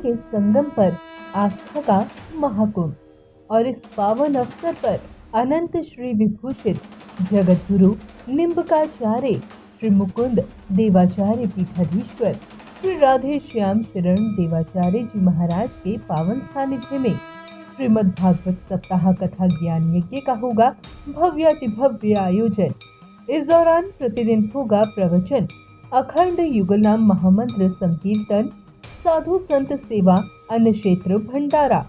के संगम पर आस्था का महाकुंभ। और इस पावन अवसर पर अनंत श्री विभूषित जगत गुरु निम्बकाचार्य श्री मुकुंद देवाचार्य पीठाधीश्वर श्री राधे श्याम शरण देवाचार्य जी महाराज के पावन सानिध्य में श्रीमद् भागवत सप्ताह कथा ज्ञान यज्ञ का होगा भव्यातिभव्य आयोजन। इस दौरान प्रतिदिन होगा प्रवचन, अखंड युगलनाम महामंत्र संकीर्तन, साधु संत सेवा, अन्न क्षेत्र भंडारा।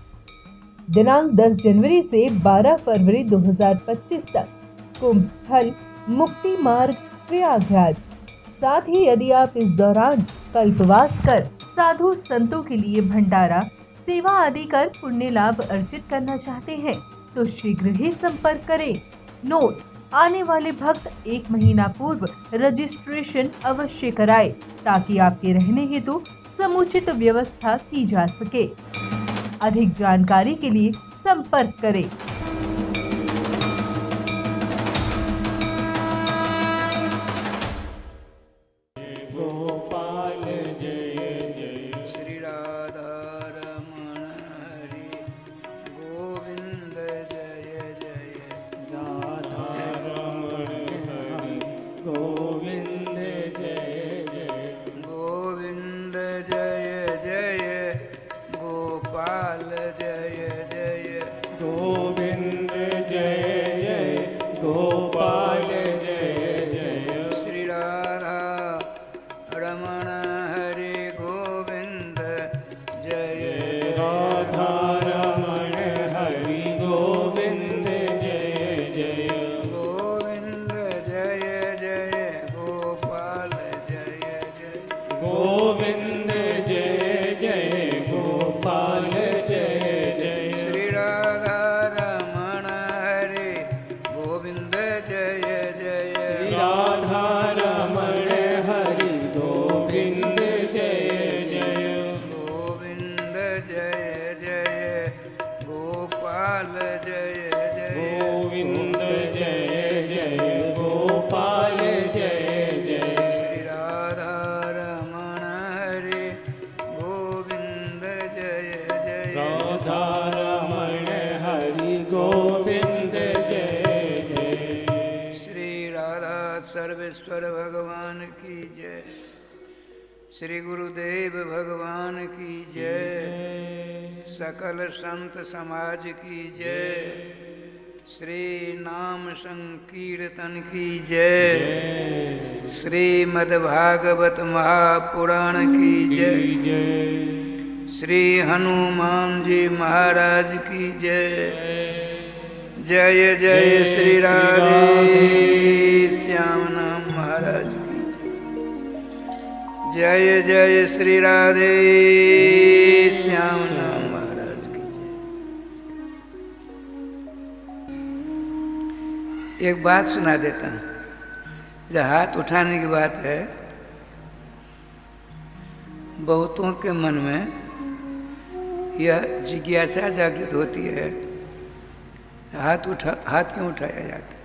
दिनांक 10 जनवरी से 12 फरवरी 2025 तक कुंभ स्थल मुक्ति मार्ग प्रयागराज। साथ ही यदि आप इस दौरान कल्पवास कर साधु संतों के लिए भंडारा सेवा आदि कर पुण्य लाभ अर्जित करना चाहते हैं तो शीघ्र ही संपर्क करें। नोट: आने वाले भक्त 1 महीना पूर्व रजिस्ट्रेशन अवश्य कराएं ताकि आपके रहने हेतु समुचित व्यवस्था की जा सके। अधिक जानकारी के लिए संपर्क करें। सर्वेश्वर भगवान की जय। श्री गुरुदेव भगवान की जय। सकल संत समाज की जय। श्री नाम संकीर्तन की जय। श्रीमद्भागवत महापुराण की जय। श्री हनुमान जी महाराज की जय। जय जय श्री राधे श्याम नाम महाराज की जय। जय श्री राधे श्याम नाम महाराज की जय। एक बात सुना देता हूँ। जब हाथ उठाने की बात है, बहुतों के मन में यह जिज्ञासा जागृत होती है, हाथ क्यों उठाया जाता है।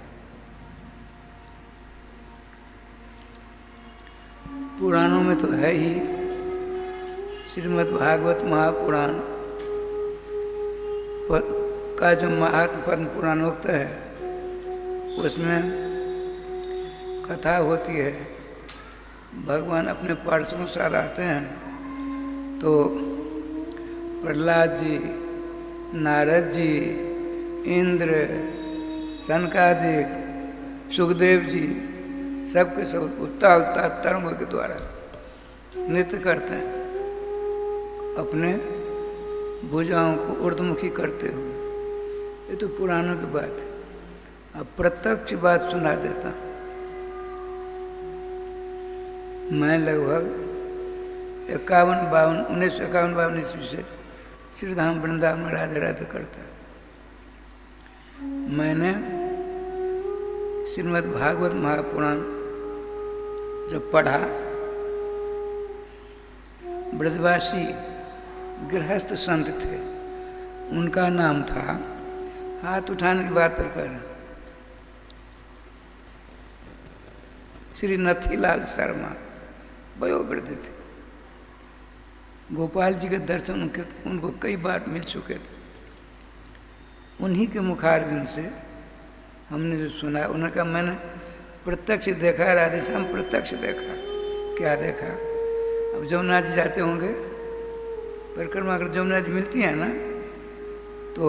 पुराणों में तो है ही, श्रीमद् भागवत महापुराण का जो महात्म पद्म पुराणोक्त है, उसमें कथा होती है। भगवान अपने पार्षदों के साथ आते हैं तो प्रहलाद जी, नारद जी, इंद्र, सनकादिक, सुखदेव जी सबके सब उत्ता तरंगों के द्वारा नृत्य करते हैं, अपने भुजाओं को ऊर्ध्वमुखी करते हुए। ये तो पुराणों की बात है। अब प्रत्यक्ष बात सुना देता। मैं लगभग 1951-52 ईस्वी से श्रीधाम वृंदावन में राधे राधे करता। मैंने श्रीमद् भागवत महापुराण जब पढ़ा, ब्रजवासी गृहस्थ संत थे, उनका नाम था, हाथ उठाने की बात पर कह रहा, श्री नथीलाल शर्मा। वयोवृद्ध थे, गोपाल जी के दर्शन उनको कई बार मिल चुके थे। उन्हीं के मुखारबिंद से हमने जो सुना, उन्होंने कहा मैंने प्रत्यक्ष देखा, राधेश्याम प्रत्यक्ष देखा। क्या देखा? अब जमुना जी जाते होंगे परिक्रमा, अगर जमुना जी मिलती है ना, तो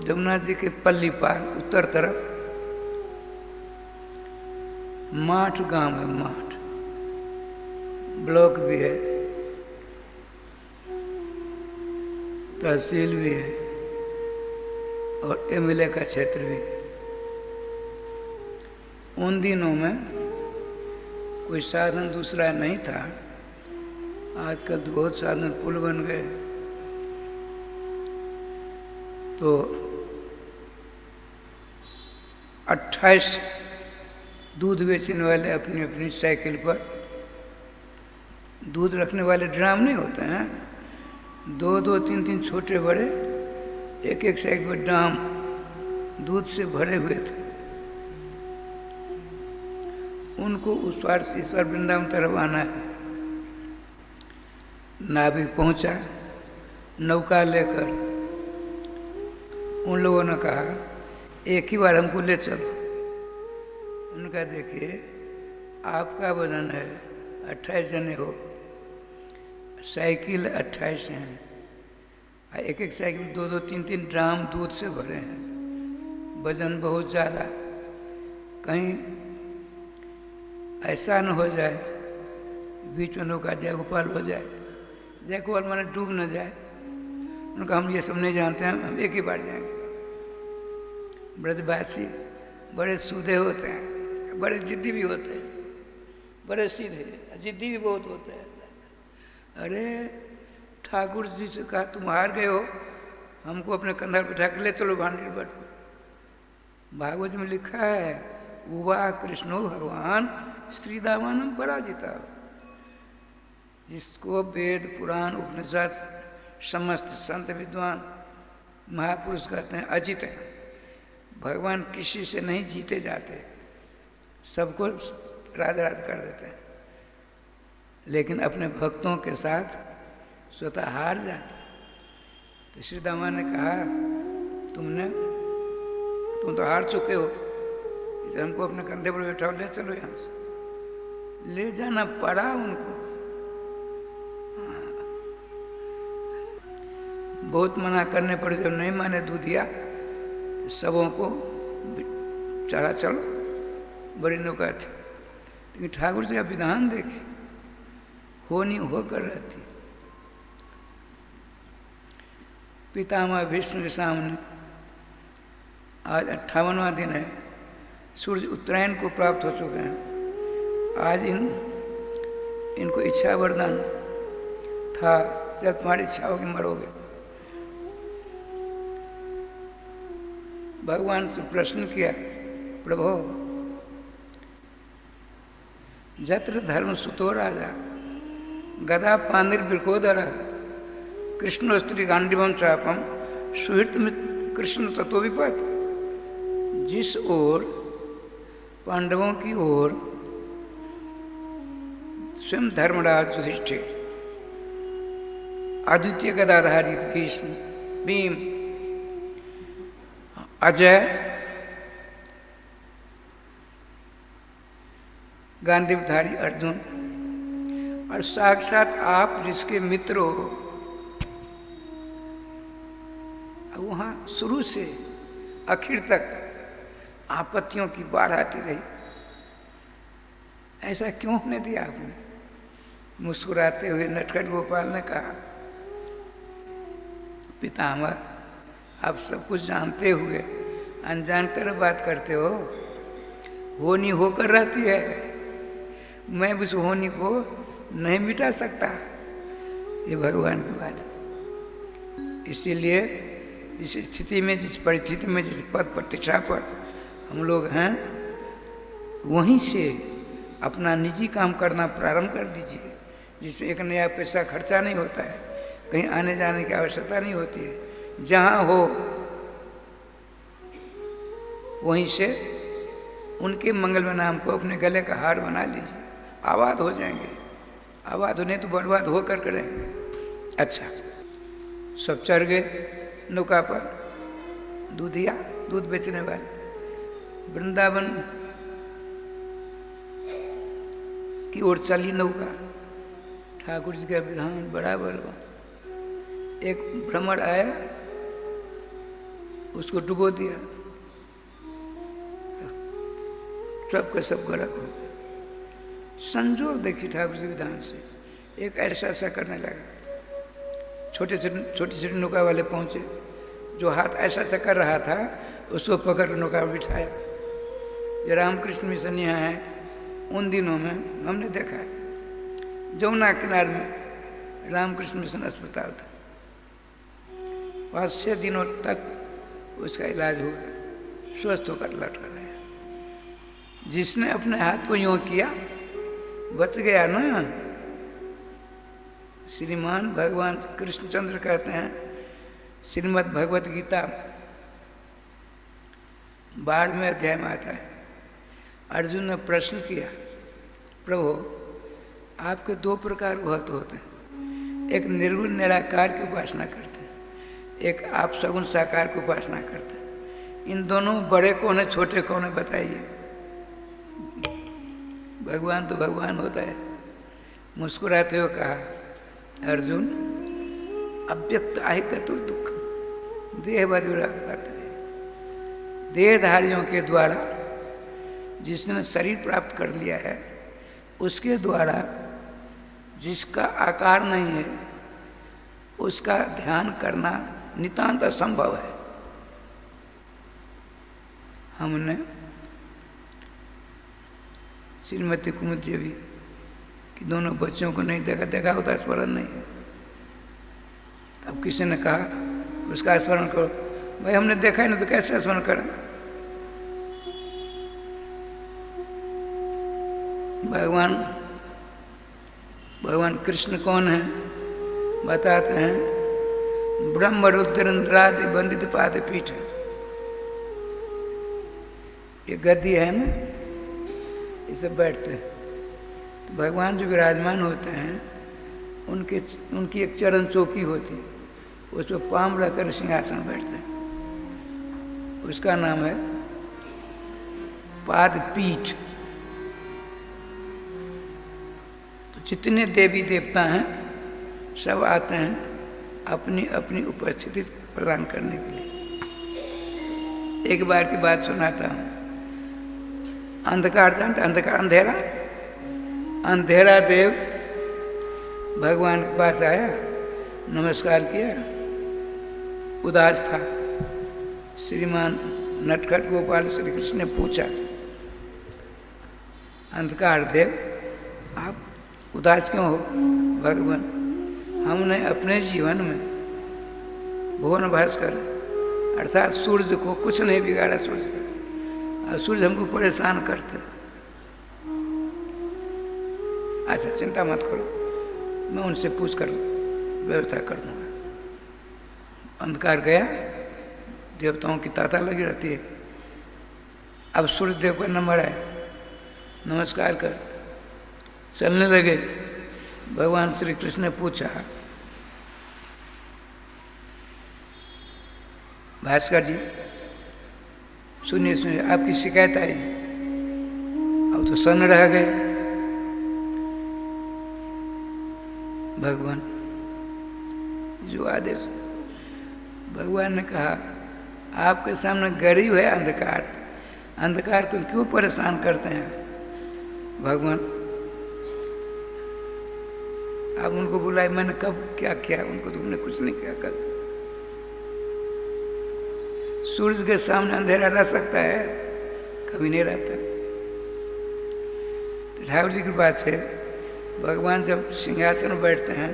जमुना जी के पल्ली पार उत्तर तरफ माठ गांव है, माठ ब्लॉक भी है, तहसील भी है और एमएलए का क्षेत्र भी है। उन दिनों में कोई साधन दूसरा नहीं था, आजकल तो बहुत साधन पुल बन गए। तो 28 दूध बेचने वाले अपनी अपनी साइकिल पर, दूध रखने वाले ड्राम नहीं होते हैं, 2-2, 3-3 छोटे बड़े, एक साइकिल पर ड्राम दूध से भरे हुए थे। उनको उस पार से इस पार वृंदावन तरफ आना है। नाविक पहुंचा नौका लेकर, उन लोगों ने कहा एक ही बार हमको ले चलो। उनका देखिए आपका वजन है 28 जने हो, साइकिल 28 हैं, एक साइकिल 2-2, 3-3 ड्राम दूध से भरे हैं, वजन बहुत ज़्यादा, कहीं ऐसा न हो जाए बीच में नौका जय गोपाल हो जाए, जय गोपाल माने डूब न जाए। उनका हम ये सब नहीं जानते हैं, हम एक ही बार जाएंगे। ब्रजवासी बड़े सूधे होते हैं, बड़े जिद्दी भी होते हैं, बड़े सीधे, जिद्दी भी बहुत होते हैं। अरे ठाकुर जी से कहा तुम हार गए हो, हमको अपने कंधा पर बिठा के ले चलो भांडी बट। भागवत में लिखा है उवा कृष्णो भगवान श्री दामानम पराजिता। जिसको वेद पुराण उपनिषद समस्त संत विद्वान महापुरुष कहते हैं अजित है। भगवान किसी से नहीं जीते जाते, सबको राधे राधे कर देते हैं, लेकिन अपने भक्तों के साथ स्वतः हार जाता। तो श्री दामा ने कहा तुम तो हार चुके हो, इसे हमको अपने कंधे पर बैठाओ, ले चलो यहाँ से। ले जाना पड़ा उनको। बहुत मना करने पड़े, जब नहीं माने दूधिया सबों को चढ़ा चलो, बड़ी नौका थी। लेकिन ठाकुर जी का विधान देखिए, होनी होकर रहती। पितामह विष्णु के सामने आज 58वां दिन है, सूर्य उत्तरायण को प्राप्त हो चुके हैं। आज इनको इच्छा वरदान था, जब तुम्हारी इच्छा होगी मरोगे। भगवान से प्रश्न किया, प्रभु जत्र धर्म सुतो राजा गदा पांदिर बिरकोदर कृष्ण स्त्री गांडीवम चापम सुहृत कृष्ण तत्व विपत। जिस ओर पांडवों की ओर स्वयं धर्मराज युधिष्ठिर, अद्वितीय गदाधारी भीष्म भीम, अजय गांधीधारी अर्जुन, और साक्षात आप जिसके मित्र हो, वहां शुरू से आखिर तक आपत्तियों की बाढ़ आती रही। ऐसा क्यों होने दिया आपने? मुस्कुराते हुए नटखट गोपाल ने कहा, पितामह आप सब कुछ जानते हुए अनजान तरह बात करते हो। होनी होकर रहती है, मैं उस होनी को नहीं मिटा सकता, ये भगवान की बात है। इसीलिए जिस स्थिति में, जिस परिस्थिति में, जिस पद प्रतिष्ठा पर हम लोग हैं, वहीं से अपना निजी काम करना प्रारंभ कर दीजिए, जिसमें एक नया पैसा खर्चा नहीं होता है, कहीं आने जाने की आवश्यकता नहीं होती है। जहाँ हो वहीं से उनके मंगलमय नाम को अपने गले का हार बना लीजिए, आबाद हो जाएंगे। आबाद होने तो बर्बाद होकर करेंगे। अच्छा, सब चढ़ गए नौका पर, दूधिया दूध बेचने वाले। वृंदावन की ओर चली नौका। ठाकुर जी का विधान बड़ा बलवा। एक भ्रमर आया, उसको डुबो दिया, सब के सब गलत हो गए। संजोग देखी ठाकुर जी विधान से, एक ऐसा करने लगा। छोटी छोटी नौका वाले पहुंचे, जो हाथ ऐसा कर रहा था उसको पकड़ नौका पर बिठाया। ये रामकृष्ण मिशन यहाँ है, उन दिनों में हमने देखा है, जमुना किनारे में रामकृष्ण मिशन अस्पताल था। वहाँ 6 दिनों तक उसका इलाज हुआ, स्वस्थ होकर लौट कर आया। जिसने अपने हाथ को यूँ किया बच गया ना। श्रीमान भगवान कृष्णचंद्र कहते हैं, श्रीमद् भगवत गीता 12वें अध्याय में आता है, अर्जुन ने प्रश्न किया, प्रभु आपके 2 प्रकार भक्त होते हैं, एक निर्गुण निराकार की उपासना करते हैं, एक आप सगुण साकार की उपासना करते हैं। इन दोनों बड़े कौन है, छोटे कौन है, बताइए। भगवान तो भगवान होता है। मुस्कुराते हुए कहा, अर्जुन अव्यक्त आहे कतु दुख देह बजुरा पाते। देहधारियों के द्वारा जिसने शरीर प्राप्त कर लिया है, उसके द्वारा जिसका आकार नहीं है उसका ध्यान करना नितांत असंभव है। हमने श्रीमती कुमुद देवी कि दोनों बच्चों को नहीं देखा होता, स्मरण नहीं है। तब किसी ने कहा उसका स्मरण करो। भाई हमने देखा ही नहीं तो कैसे स्मरण करें। भगवान कृष्ण कौन है बताते हैं, ब्रह्म रुद्र इंद्रादि बंदित पाद पीठ। ये गद्दी है ना, इसे बैठते हैं। तो भगवान जो विराजमान होते हैं उनकी एक चरण चौकी होती है, उस पर पाम रखकर सिंहासन बैठते हैं। उसका नाम है पाद पीठ। तो जितने देवी देवता हैं सब आते हैं अपनी अपनी उपस्थिति प्रदान करने के लिए। एक बार की बात सुनाता हूँ। अंधकार जानते, अंधकार अंधेरा, अंधेरा देव भगवान के पास आया, नमस्कार किया, उदास था। श्रीमान नटखट गोपाल श्री कृष्ण ने पूछा, अंधकार देव आप उदास क्यों हो? भगवान हमने अपने जीवन में भुवन भास्कर अर्थात सूर्य को कुछ नहीं बिगाड़ा, सूर्य का, और सूर्य हमको परेशान करते। अच्छा चिंता मत करो, मैं उनसे पूछ कर व्यवस्था कर दूंगा। अंधकार गया, देवताओं की ताता लगी रहती है। अब सूर्य देव का नंबर आए, नमस्कार कर चलने लगे। भगवान श्री कृष्ण ने पूछा, भास्कर जी सुनिए सुनिए, आपकी शिकायत आई। अब तो सन्न रह गए। भगवान जो आदेश, भगवान ने कहा आपके सामने गरीब है अंधकार, अंधकार को क्यों परेशान करते हैं? भगवान आप उनको बुलाए, मैंने कब क्या किया? उनको तुमने कुछ नहीं किया। कब सूरज के सामने अंधेरा रह सकता है? कभी नहीं रहता। तो ठाकुर जी की बात है, भगवान जब सिंहासन में बैठते हैं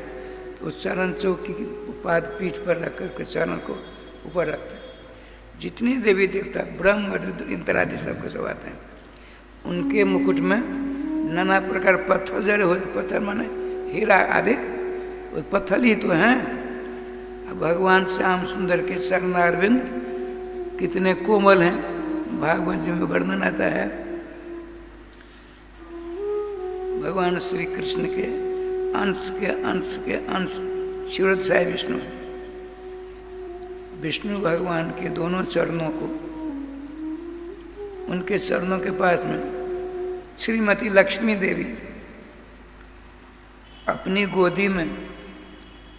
तो चरण चौकी की उपाद पीठ पर रख करके चरण को ऊपर रखते हैं। जितने देवी देवता ब्रह्म रुद्र इंद्रादि सबको सब आते हैं, उनके मुकुट में नाना प्रकार पत्थर जड़े होते। पत्थर माने हीरा आदि, वो पत्थर ही तो हैं। अब भगवान श्याम सुंदर के चरणारविंद कितने कोमल हैं, भागवत जी में वर्णन आता है। भगवान श्री कृष्ण के अंश के अंश के अंश क्षीरोदसाय विष्णु, विष्णु भगवान के दोनों चरणों को, उनके चरणों के पास में श्रीमती लक्ष्मी देवी अपनी गोदी में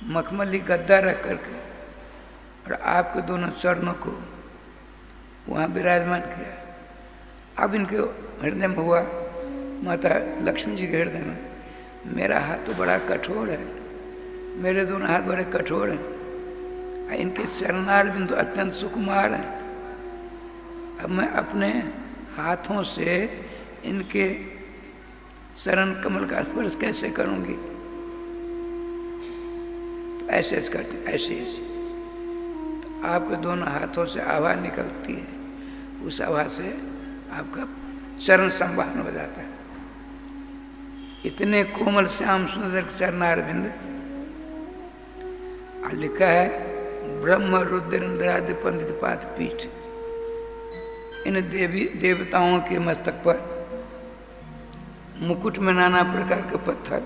मखमली गद्दा रख करके और आपके दोनों चरणों को वहाँ विराजमान किया। अब इनके हृदय में हुआ, माता लक्ष्मी जी के हृदय में, मेरा हाथ तो बड़ा कठोर है, मेरे दोनों हाथ बड़े कठोर हैं, इनके चरणारविंद तो अत्यंत सुकुमार हैं। अब मैं अपने हाथों से इनके चरण कमल का स्पर्श कैसे करूंगी? तो ऐसे ऐसे करते, ऐसे ऐसे तो आपके दोनों हाथों से आवाज निकलती है, उस आवाज से आपका चरण संवाहन हो जाता है। इतने कोमल श्याम सुंदर चरणारविंद, और लिखा है ब्रह्म रुद्र इंद्रादि पंडित पाद पीठ। इन देवी देवताओं के मस्तक पर मुकुट में नाना प्रकार के पत्थर,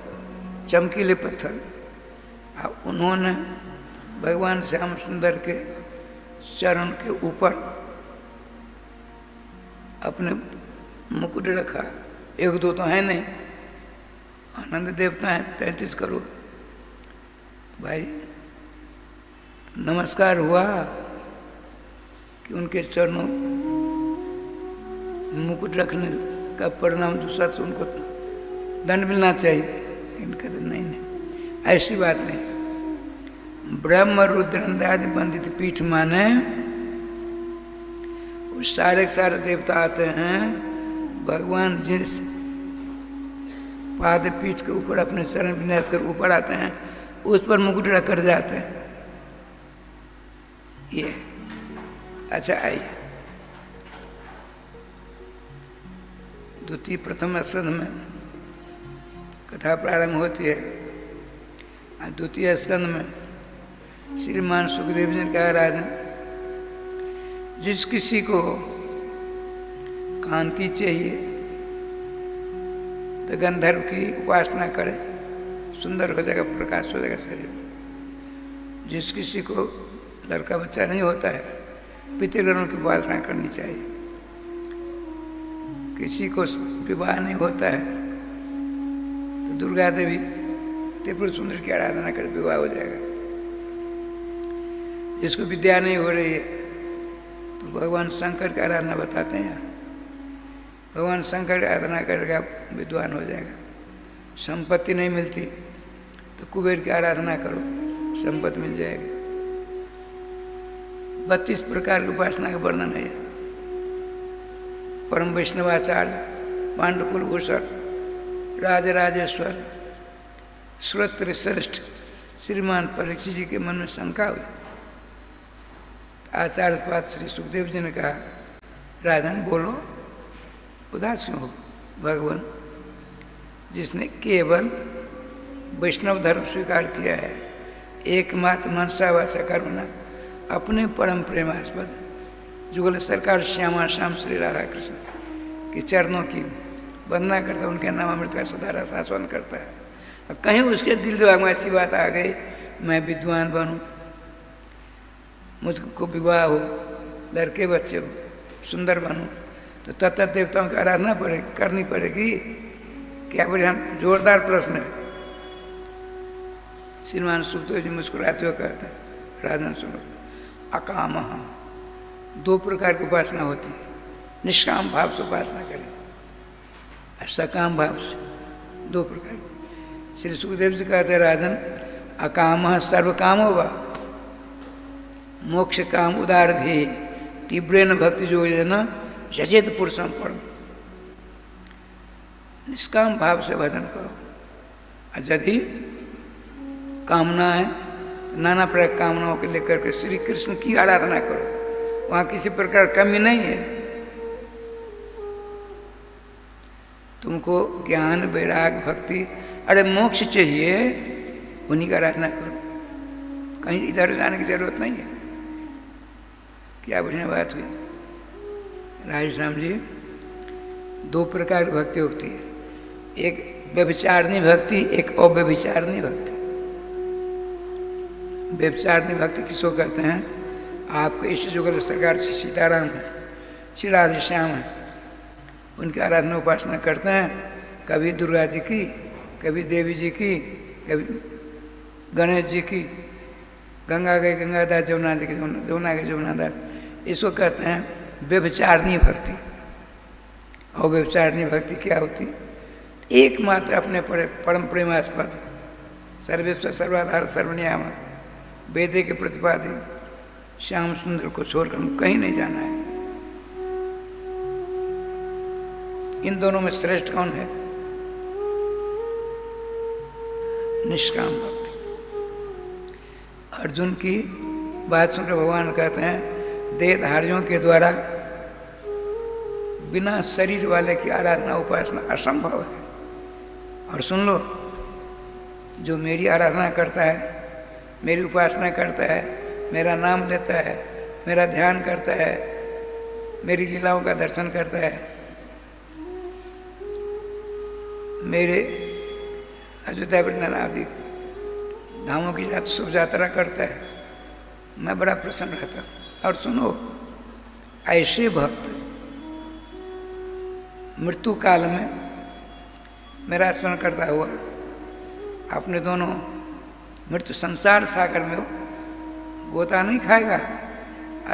चमकीले पत्थर, और उन्होंने भगवान श्याम सुंदर के चरण के ऊपर अपने मुकुट रखा। एक दो तो है नहीं, आनंद देवता हैं 33 करोड़। भाई नमस्कार हुआ कि उनके चरणों मुकुट रखने का परिणाम दूसरा तो उनको दंड मिलना चाहिए। इनका तो नहीं, ऐसी बात नहीं। ब्रह्म रुद्र इंद्रादि वंदित पीठ माने उस सारे के सारे देवता आते हैं, भगवान जिस पाद पीठ के ऊपर अपने चरण विन्यास कर ऊपर आते हैं, उस पर मुकुट रख कर जाते हैं। ये अच्छा, आइए द्वितीय प्रथम स्कंध में कथा प्रारंभ होती है। द्वितीय स्कंध में श्रीमान सुखदेव जी ने कहा, राजन, जिस किसी को कांति चाहिए तो गंधर्व की उपासना करे, सुंदर हो जाएगा, प्रकाश हो जाएगा शरीर। जिस किसी को लड़का बच्चा नहीं होता है, पितृगणों की उपासना करनी चाहिए। किसी को विवाह नहीं होता है तो दुर्गा देवी त्रिपुर सुंदर की आराधना कर विवाह हो जाएगा। जिसको विद्या नहीं हो रही है तो भगवान शंकर की आराधना बताते हैं। भगवान शंकर की आराधना करेगा, विद्वान हो जाएगा। संपत्ति नहीं मिलती तो कुबेर की आराधना करो, संपत्ति मिल जाएगी। 32 प्रकार की उपासना का वर्णन है। परम वैष्णवाचार्य पांडुकुल भूषण राजराजेश्वर श्रोत्र श्रेष्ठ श्रीमान परीक्षित जी के मन में शंका हुई। आचार्य पाद श्री सुखदेव जी ने कहा, राजन बोलो, उदास क्यों हो? भगवान जिसने केवल वैष्णव धर्म स्वीकार किया है, एकमात्र मनसा वाचा कर्मणा, अपने परम प्रेमास्पद जुगल सरकार श्यामा श्याम श्री राधा कृष्ण के चरणों की वंदना करता, उनके नामामृत का सदा रस आस्वादन करता है। अब कहीं उसके दिल दिमाग में ऐसी बात आ गई, मैं विद्वान बनूं, मुझको विवाह हो, लड़के बच्चे हो, सुंदर बनूं, तो तत्त देवताओं की आराधना करनी पड़ेगी। क्या बढ़िया जोरदार प्रश्न है। श्रीमान सुखदेव जी मुस्कुराते हुए कहते हैं, राजन सुनो, अकाम, 2 प्रकार की उपासना होती है। निष्काम भाव से उपासना करें, सकाम भाव से 2 प्रकार। श्री सुखदेव जी कहते हैं, राजन, अकाम सर्व कामो वा मोक्ष काम उदारधि तीव्रेन भक्ति जो न यजेत पुरुषम परम। निष्काम भाव से भजन करो, और यदि कामना है नाना प्रकार कामनाओं के लेकर के श्री कृष्ण की आराधना करो, वहाँ किसी प्रकार कमी नहीं है। तुमको ज्ञान वैराग भक्ति, अरे मोक्ष चाहिए, उन्हीं का आराधना करो, कहीं इधर जाने की जरूरत नहीं है। क्या बढ़िया बात हुई। राजश्याम जी, 2 प्रकार की भक्ति होती है, एक व्यभिचारिणी भक्ति, एक अव्यभिचारिणी भक्ति। व्यभिचारिणी भक्ति किसको कहते हैं? आपके इष्ट जुगल सरकार श्री सीताराम है, श्री राधे श्याम है, उनकी आराधना उपासना करते हैं। कभी दुर्गा जी की, कभी देवी जी की, कभी गणेश जी की, गंगा गए गंगादास, जमुना जी की जमुना गए जमुनादास, इसको कहते हैं व्यभिचारिणी भक्ति। और व्यभिचारिणी भक्ति क्या होती? एकमात्र अपने परम प्रेमास्पद सर्वेश्वर सर्वाधार सर्वनियाम वेदे के प्रतिपादी श्याम सुंदर को छोड़कर हम कहीं नहीं जाना है। इन दोनों में श्रेष्ठ कौन है? निष्काम भक्ति। अर्जुन की बात सुनकर भगवान कहते हैं देहधारियों के द्वारा बिना शरीर वाले की आराधना उपासना असंभव है। और सुन लो, जो मेरी आराधना करता है, मेरी उपासना करता है, मेरा नाम लेता है, मेरा ध्यान करता है, मेरी लीलाओं का दर्शन करता है, मेरे अयोध्या वृंदावन आदि धामों की शुभ यात्रा करता है, मैं बड़ा प्रसन्न रहता हूँ। और सुनो, ऐसे भक्त मृत्यु काल में मेरा स्मरण करता हुआ अपने दोनों मृत्यु संसार सागर में गोता नहीं खाएगा।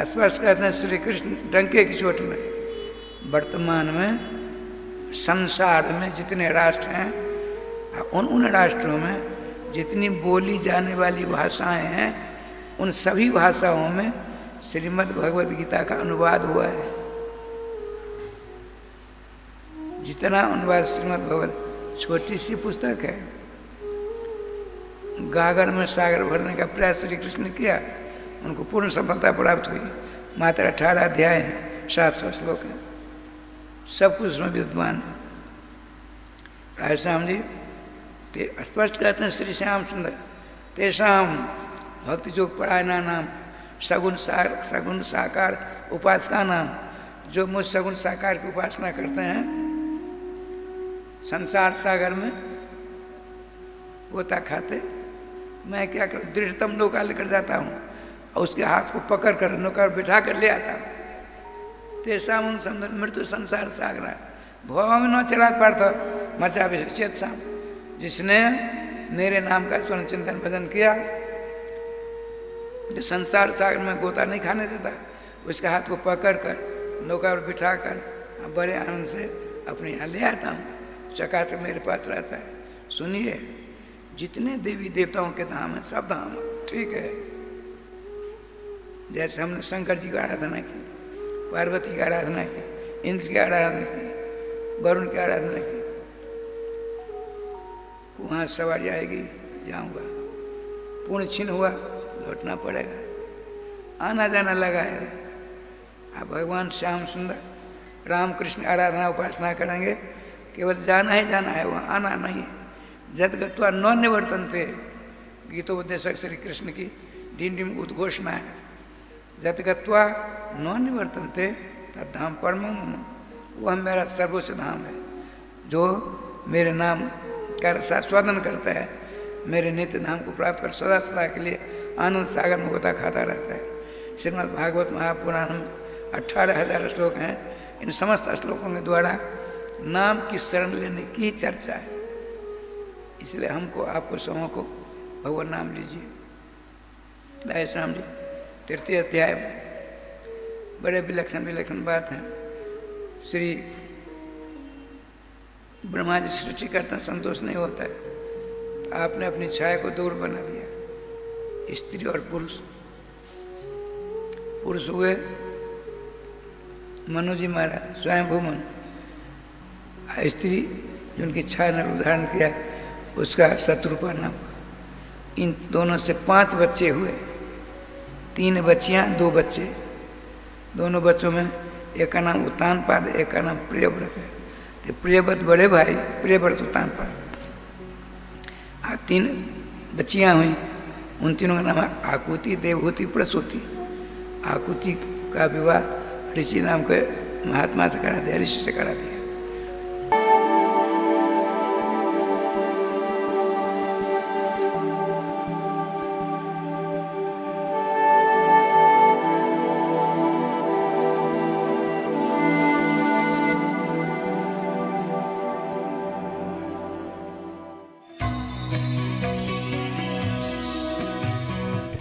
स्पष्ट कहते हैं श्री कृष्ण डंके की चोट में, वर्तमान में संसार में जितने राष्ट्र हैं, उन राष्ट्रों में जितनी बोली जाने वाली भाषाएं हैं, उन सभी भाषाओं में श्रीमद् भगवद गीता का अनुवाद हुआ है। जितना अनुवाद श्रीमद् भगवद, छोटी सी पुस्तक है, गागर में सागर भरने का प्रयास श्री कृष्ण ने किया, उनको पूर्ण सफलता प्राप्त हुई। मात्र 18 अध्याय हैं, 700 श्लोक हैं, सब कुछ उसमें विद्वान है। राय श्याम जी स्पष्ट कहते हैं श्री श्याम सुंदर तेषाम भक्ति योग परायणा नाम सगुण साकार उपासका नाम। जो मुझ सगुण साकार की उपासना करते हैं, संसार सागर में गोता खाते, मैं क्या करूँ, दृढ़तम नौका लेकर जाता हूँ और उसके हाथ को पकड़ कर नौका बिठा कर ले आता हूँ। तेषाम समझ मृत्यु संसार सागर भव में न चला पार्थ मचा चेत शाम। जिसने मेरे नाम का स्मरण चिंतन भजन किया, जो संसार सागर में गोता नहीं खाने देता, उसके हाथ को पकड़ कर नौका पर बिठा कर बड़े आनंद से अपने यहाँ ले आता हूँ, चका से मेरे पास रहता है। सुनिए, जितने देवी देवताओं के धाम हैं, सब धाम ठीक है। जैसे हमने शंकर जी की आराधना की, पार्वती की आराधना की, इंद्र की आराधना की, वरुण की आराधना की, वहाँ सवारी आएगी, जाऊँगा, पूर्ण छिन्न हुआ लौटना पड़ेगा। आना जाना लगा है। आप भगवान श्याम सुंदर राम कृष्ण आराधना उपासना करेंगे, केवल जाना ही जाना है, वहाँ आना नहीं है। जद गत्वा न निवर्तन्ते, गीतोपदेशक श्री कृष्ण की डिंडिम उद्घोषणा है। जद गत्वा न निवर्तन्ते तद्धाम परम, वह मेरा सर्वोच्च धाम है। जो मेरे नाम का स्वादन करता है, मेरे नित्य धाम को प्राप्त कर सदा सदा के लिए आनंद सागर में गोता खाता रहता है। श्रीमद् भागवत महापुराण में 18,000 श्लोक हैं। इन समस्त श्लोकों के द्वारा नाम की शरण लेने की चर्चा है। इसलिए हमको, आपको सबों को भगवान नाम लीजिए। राय श्याम जी तृतीय अध्याय में बड़े विलक्षण बात है। श्री ब्रह्मा जी सृष्टि करता संतोष नहीं होता है, तो आपने अपनी छाया को दूर बना दिया। स्त्री और पुरुष, पुरुष हुए मनु जी महाराज स्वयंभू मनु, स्त्री जिनकी छाया ने उदाहरण किया उसका शत्रुपा नाम। इन दोनों से 5 बच्चे हुए, 3 बच्चियां 2 बच्चे। दोनों बच्चों में एक का नाम उत्तानपाद, एक का नाम प्रियव्रत है। तो प्रियव्रत बड़े भाई, प्रियव्रत उत्तानपाद। 3 बच्चियां हुई, उन तीनों का नाम है आकुति, देवहूति, प्रसूति। आकुति का विवाह ऋषि नाम के महात्मा से करा दिया, ऋषि से करा दिया।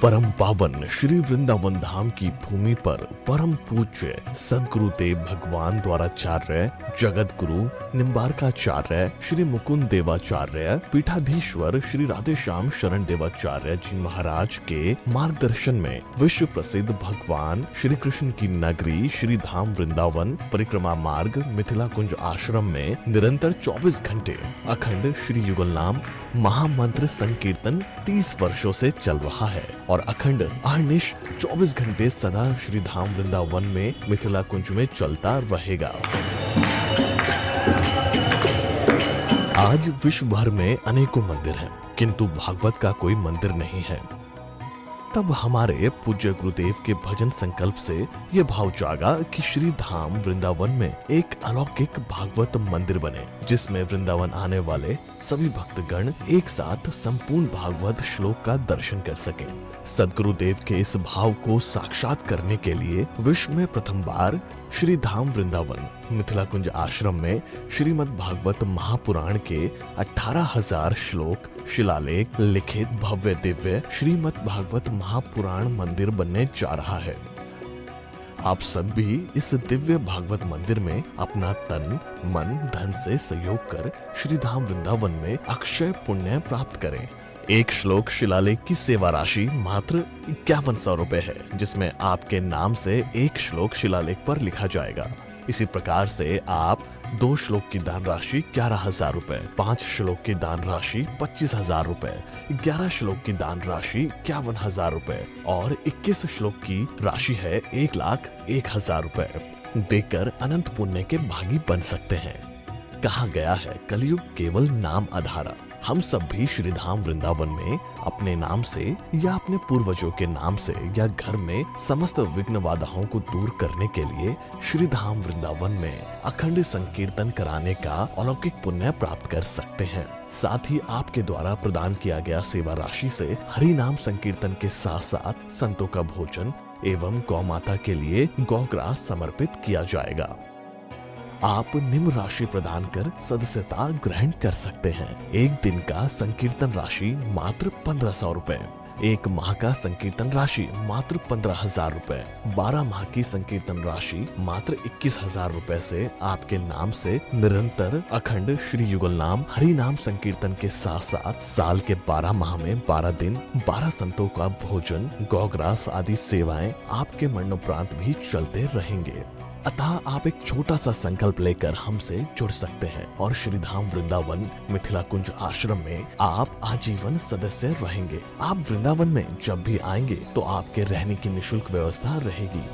परम पावन श्री वृंदावन धाम की भूमि पर परम पूज्य सदगुरुदेव भगवान द्वाराचार्य जगत गुरु निम्बारकाचार्य श्री मुकुंद देवाचार्य पीठाधीश्वर श्री राधेश्याम शरण देवाचार्य जी महाराज के मार्गदर्शन में विश्व प्रसिद्ध भगवान श्री कृष्ण की नगरी श्री धाम वृंदावन परिक्रमा मार्ग मिथिला कुंज आश्रम में निरंतर 24 घंटे अखंड श्री युगल नाम महामंत्र संकीर्तन 30 वर्षों से चल रहा है और अखंड अहर्निश 24 घंटे सदा श्री धाम वृंदावन में मिथिला कुंज में चलता रहेगा। आज विश्व भर में अनेकों मंदिर हैं, किंतु भागवत का कोई मंदिर नहीं है। तब हमारे पूज्य गुरुदेव के भजन संकल्प से ये भाव जागा कि श्री धाम वृंदावन में एक अलौकिक भागवत मंदिर बने, जिसमें वृंदावन आने वाले सभी भक्तगण एक साथ संपूर्ण भागवत श्लोक का दर्शन कर सकें। सदगुरुदेव के इस भाव को साक्षात करने के लिए विश्व में प्रथम बार श्री धाम वृंदावन मिथिला कुंज आश्रम में श्रीमद् भागवत महापुराण के 18,000 श्लोक शिलालेख लिखित भव्य दिव्य श्रीमद् भागवत महापुराण मंदिर बनने जा रहा है। आप सब भी इस दिव्य भागवत मंदिर में अपना तन मन धन से सहयोग कर श्री धाम वृंदावन में अक्षय पुण्य प्राप्त करें। एक श्लोक शिलालेख की सेवा राशि मात्र 5100 रुपए है, जिसमें आपके नाम से एक श्लोक शिलालेख पर लिखा जाएगा। इसी प्रकार से आप 2 श्लोक की दान राशि 11,000 रुपए, 5 श्लोक की दान राशि 25,000 रुपए, 11 श्लोक की दान राशि 51,000 रुपए और 21 श्लोक की राशि है 1,01,000 रुपए देकर अनंत पुण्य के भागी बन सकते हैं। कहा गया है कलयुग केवल नाम आधारा। हम सब भी श्री धाम वृंदावन में अपने नाम से या अपने पूर्वजों के नाम से या घर में समस्त विघ्न बाधाओं को दूर करने के लिए श्री धाम वृंदावन में अखंड संकीर्तन कराने का अलौकिक पुण्य प्राप्त कर सकते हैं। साथ ही आपके द्वारा प्रदान किया गया सेवा राशि से हरि नाम संकीर्तन के साथ साथ संतों का भोजन एवं गौ माता के लिए गौग्रास समर्पित किया जाएगा। आप निम्न राशि प्रदान कर सदस्यता ग्रहण कर सकते हैं। एक दिन का संकीर्तन राशि मात्र 1500 रुपए, एक माह का संकीर्तन राशि मात्र 15,000 रुपए, 12 माह की संकीर्तन राशि मात्र 21,000 रुपए से आपके नाम से निरंतर अखंड श्री युगल नाम हरि नाम संकीर्तन के साथ साथ साल के 12 माह में 12 दिन 12 संतों का भोजन गौग्रास आदि सेवाएं आपके मरणोपरांत भी चलते रहेंगे। अतः आप एक छोटा सा संकल्प लेकर हमसे जुड़ सकते हैं और श्री धाम वृंदावन मिथिला कुंज आश्रम में आप आजीवन सदस्य रहेंगे। आप वृंदावन में जब भी आएंगे तो आपके रहने की निःशुल्क व्यवस्था रहेगी।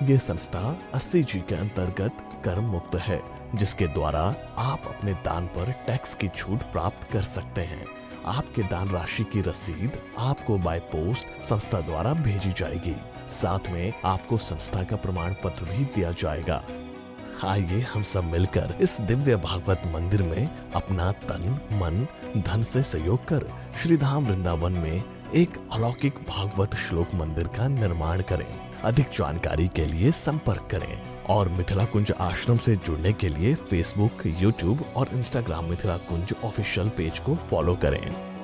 ये संस्था 80G के अंतर्गत कर मुक्त है, जिसके द्वारा आप अपने दान पर टैक्स की छूट प्राप्त कर सकते हैं। आपके दान राशि की रसीद आपको बाय पोस्ट संस्था द्वारा भेजी जाएगी। साथ में आपको संस्था का प्रमाण पत्र भी दिया जाएगा। आइए हम सब मिलकर इस दिव्य भागवत मंदिर में अपना तन मन धन से सहयोग कर श्री धाम वृंदावन में एक अलौकिक भागवत श्लोक मंदिर का निर्माण करें। अधिक जानकारी के लिए संपर्क करें और मिथिला कुंज आश्रम से जुड़ने के लिए फेसबुक, यूट्यूब और इंस्टाग्राम मिथिला कुंज ऑफिशियल पेज को फॉलो करें।